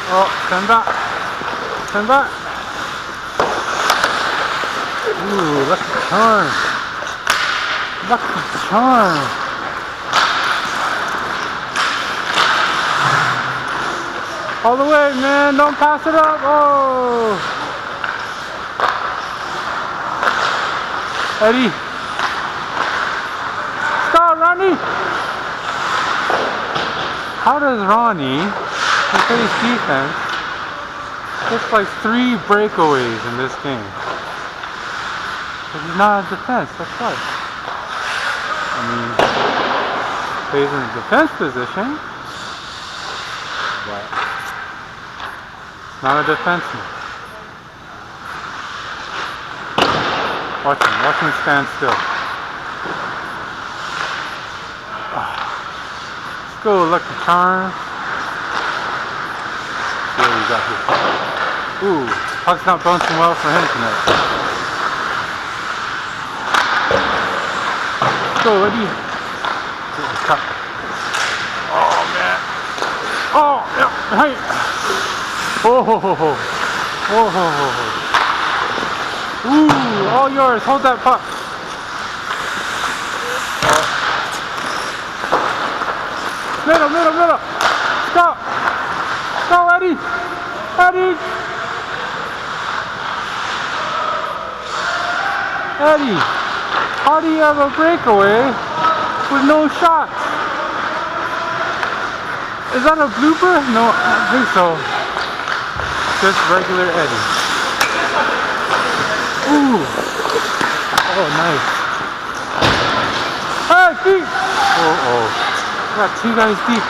Oh, send back. Send back. Ooh, lucky charm. Lucky charm. All the way, man. Don't pass it up. Oh. Eddie. Stop, Ronnie. How does Ronnie, who plays defense, gets like 3 breakaways in this game? But he's not in defense, that's why. I mean, plays in the defense position, but not a defenseman. Watch him stand still. Let's go, Lucky Charm. See what we got here. Ooh, puck's not bouncing well for him tonight. Let's go, Eddie. Get the cup. Oh, man. Oh, yeah, hey. Oh, ho, ho, ho. Oh, ho, ho, ho. Ooh, all yours. Hold that puck. Middle. Stop. Go, Eddie. Eddie, how do you have a breakaway with no shots? Is that a blooper? No, I don't think so. Just regular Eddie. Ooh. Oh, nice. Hey, deep. Oh. Got 2 guys deep.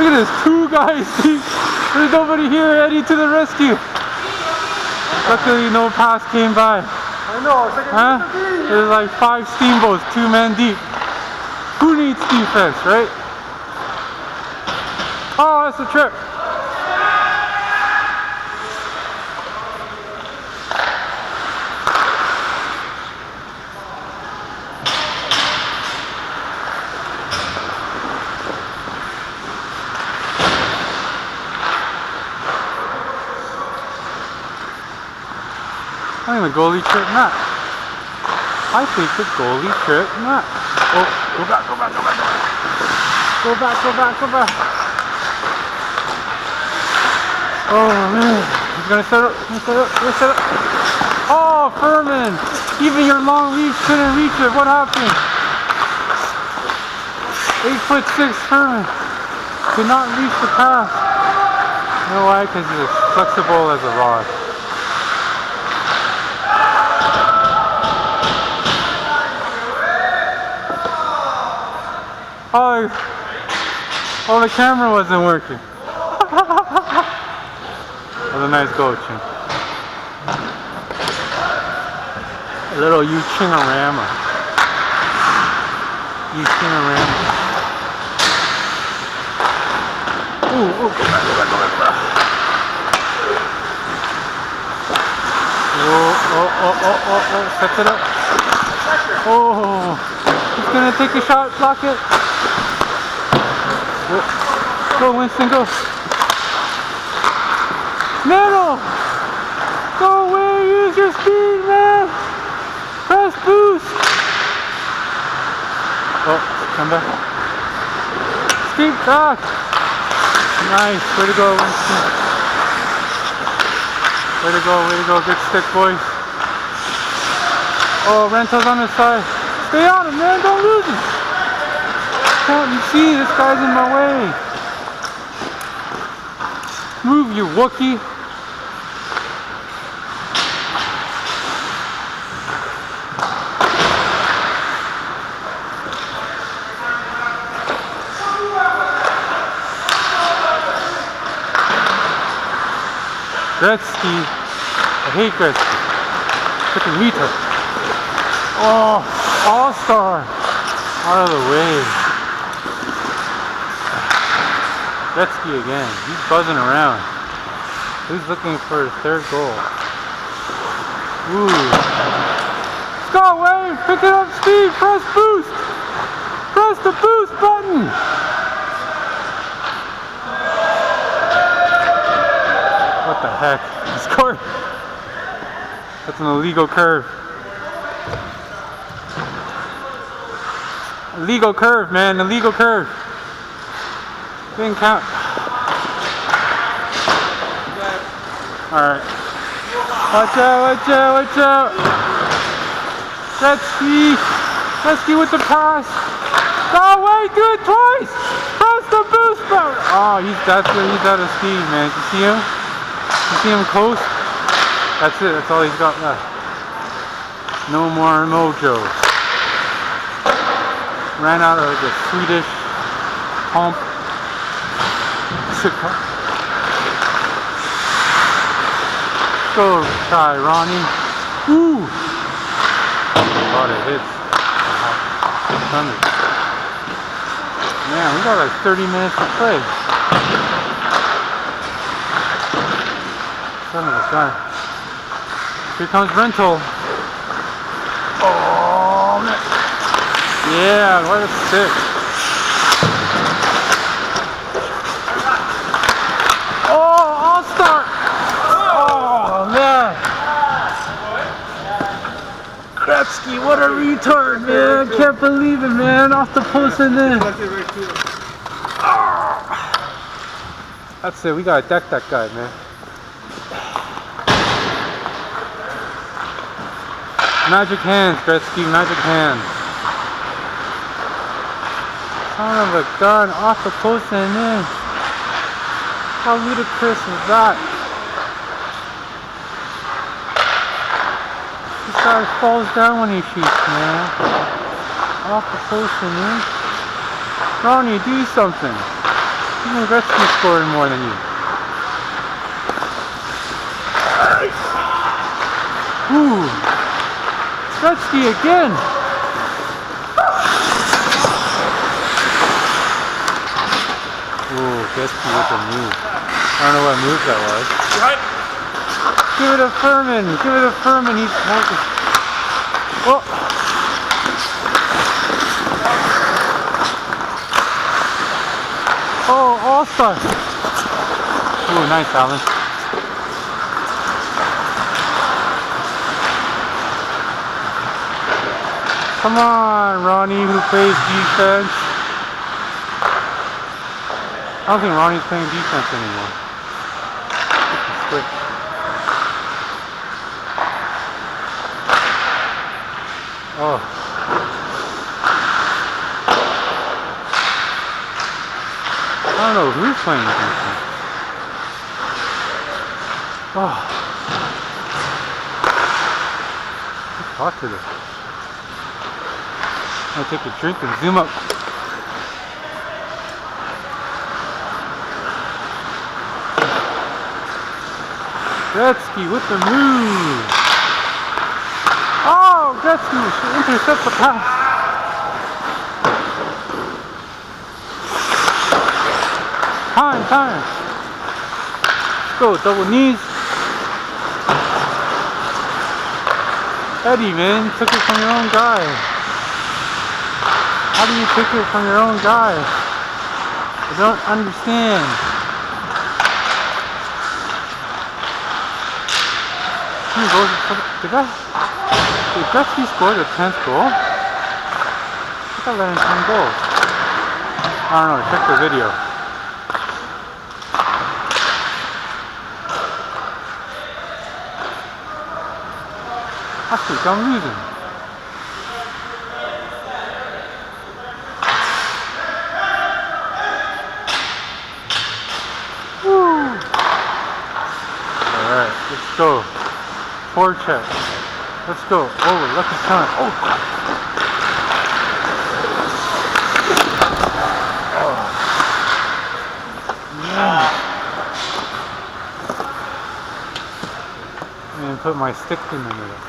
Look at this, 2 guys deep. There's nobody here. Eddie to the rescue. Luckily, no pass came by. I know. Huh? There's like 5 steamboats, 2 men deep. Who needs defense, right? Oh, that's a trip. I think the goalie tripped Matt. I think the goalie tripped Matt. Oh, go back. Go back. Oh man, he's gonna set up. Oh, Furman! Even your long reach couldn't reach it. What happened? 8'6" Furman could not reach the pass. You know why? Because he's as flexible as a rod. Oh, the camera wasn't working. That was a nice goal, Chin. A little you-chin-a-rama. Ooh, go back. Oh, sets it up. Oh, he's gonna take a shot, block it. Go, Winston, go. Middle! Go away, use your speed, man! Press boost! Oh, come back. Speed back! Nice, way to go, Winston. Way to go, good stick, boys. Oh, Rento's on his side. Stay on him, man, don't lose him! Can't you see, this guy's in my way. Move, you Wookie. Gretzky. I hate Gretzky. Freaking retard. Oh, all-star. Out of the way. Gretzky again. He's buzzing around. He's looking for his 3rd goal. Ooh. Let's go, Wave! Pick it up, speed! Press boost! Press the boost button! heck? He scored! That's an illegal curve. Illegal curve, man. Illegal curve. Didn't count. Alright. Watch out, watch out, watch out. Gretzky. Gretzky with the pass. Oh, wait, do it twice. Press the boost button. Oh, he's out of steam, man. You see him? You see him coast? That's it. That's all he's got left. No more mojo. Ran out of the Swedish pump. Go try, Ronnie. Ooh! A lot of hits. Man, we got like 30 minutes to play. Son of a gun. Here comes Rental. Oh, man. Yeah, what a stick. Oh, All-Star. Oh, man. Gretzky, what a retard, man. Can't believe it, man. Off the post and in. That's it. We gotta deck that guy, man. Magic hands, Gretzky. Magic hands. Son of a gun. Off the post and in. How ludicrous is that? This guy falls down when he shoots, man. Off the post and in. Ronnie, do something. Even Gretzky scoring more than you. Ooh. Gretzky again. Ooh, Gretzky with a move. I don't know what move that was. Right. Give it to Furman. Give it to Furman. He's happy. Oh. Oh, All-Star. Ooh, nice, Alan. Come on, Ronnie, who plays defense. I don't think Ronnie's playing defense anymore. Switch. Oh. I don't know who's playing defense. Oh. Let's talk to this. I'm gonna take a drink and zoom up. Gretzky with the move. Oh, Gretzky should intercept the pass. Time. Let's go, double knees. Eddie, man, you took it from your own guy. How do you take it from your own guy? I don't understand. Did Gretzky score the 10th goal? I think I let in 10 goals. I don't know, check the video. Last week I'm losing. Let's go. Forecheck. Let's go. Oh, lucky shot. Oh. Yeah. And put my stick in the middle.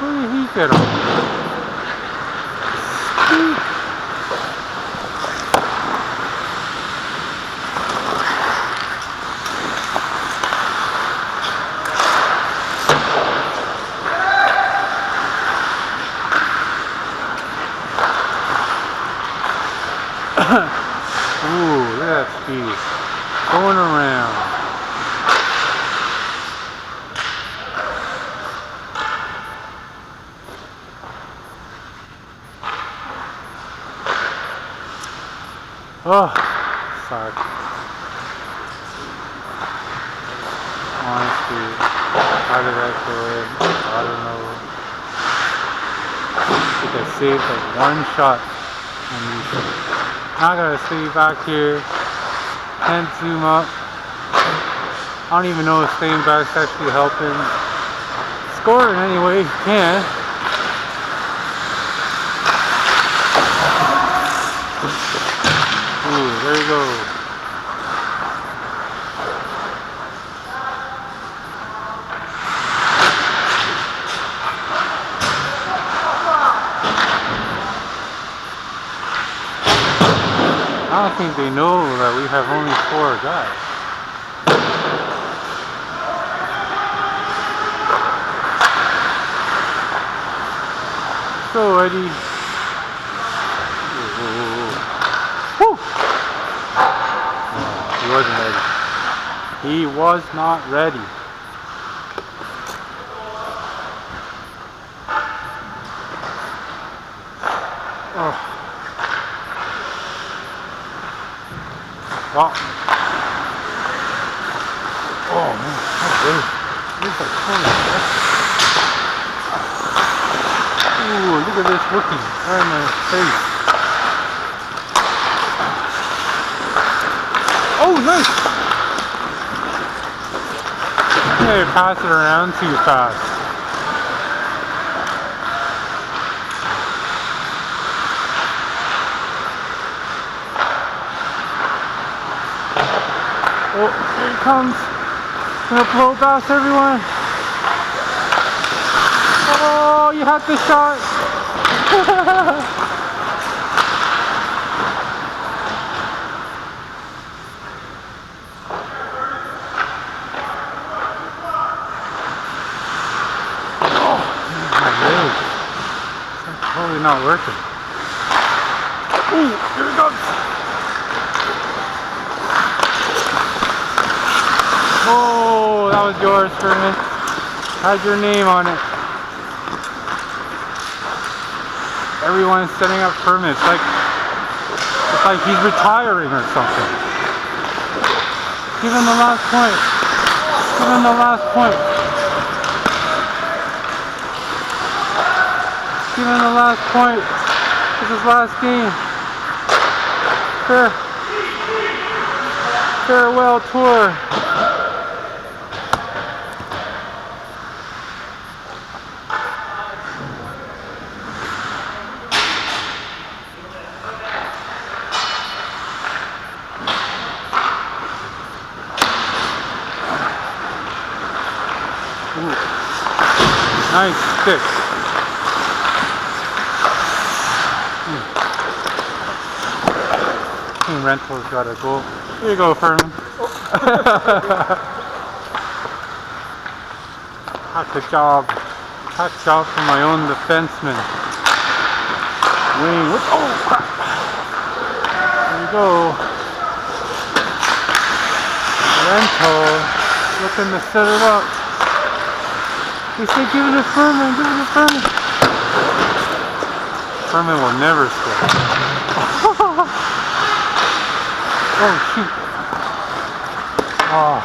Where did he get him? Ooh, look at that speed. Going around. Oh, suck. Honestly, how did that go in? I don't know. I think I saved like one shot on these. Now I gotta stay back here. Can't zoom up. I don't even know if staying back's actually helping. Score it anyway, you can. Ooh, there you go. I don't think they know that we have only 4 guys. So Eddie. Woo! Oh, he wasn't ready. He was not ready. Oh. Wow. Oh man, that's like ooh, look at this looking right in my face. Oh, nice! I pass it around too fast. Oh, here he comes. Gonna blow past everyone. Oh, you had the shot. Oh, my leg. It's totally not working. Ooh, here it comes. Oh, that was yours, Furman. Had your name on it. Everyone's setting up Furman. It's like he's retiring or something. Give him the last point. Give him the last point. Give him the last point. This is his last game. Farewell tour. Ooh. Nice stick. Team Rental's gotta go. Here you go, Furman. Good job. Good job from my own defenseman. Wing. Oh crap. There you go. Rental looking to set it up. They say give it to Furman, give it to Furman. Furman will never score. Oh shoot. Oh.